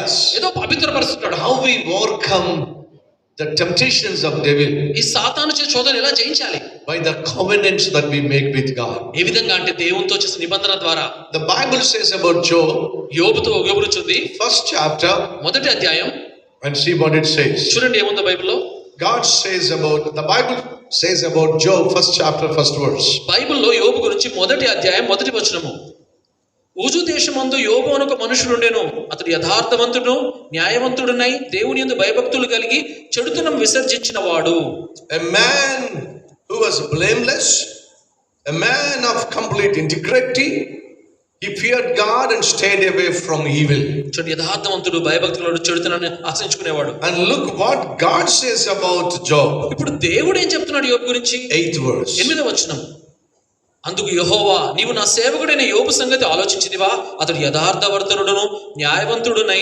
us. ఏదో పవిత్రపరుస్తున్నాడు. How we overcome the temptations of devil? ఈ సాతాను చే శోధన ఎలా జయించాలి? By the covenants that we make with God. ఏ విధంగా అంటే దేవునితో చేసిన నిబంధన ద్వారా. The Bible says about Job, యోబు గురించి first chapter, మొదటి అధ్యాయం, and see what it says. చూడండి ఏముందో బైబిల్లో. God says about, the Bible says about Job, first chapter, first verse. బైబిల్లో యోబు గురించి మొదటి అధ్యాయం మొదటి వచనము. ఊజు దేశమందు యోబు అను ఒక మనుషుడు ఉండెను. అతడు యథార్థవంతుడు, న్యాయవంతుడునై దేవుని యందు భయభక్తులు కలిగి చెడుతనం విసర్జించిన వాడు. A man who was blameless, a man of complete integrity. He feared God and stayed away from evil. చూడండి, యథార్థవంతుడు, భయభక్తులు, చెడుతనాన్ని ఆశించుకునేవాడు. And look what God says about Job. ఇప్పుడు దేవుడు ఏం చెప్తున్నాడు యోబు గురించి? 8th verse. 8వ వచనం. అందుకు యెహోవా, నీవు నా సేవకుడైన యోబు సంగతి ఆలోచించితివా? అతడు యథార్థవర్తనుడును న్యాయవంతుడునై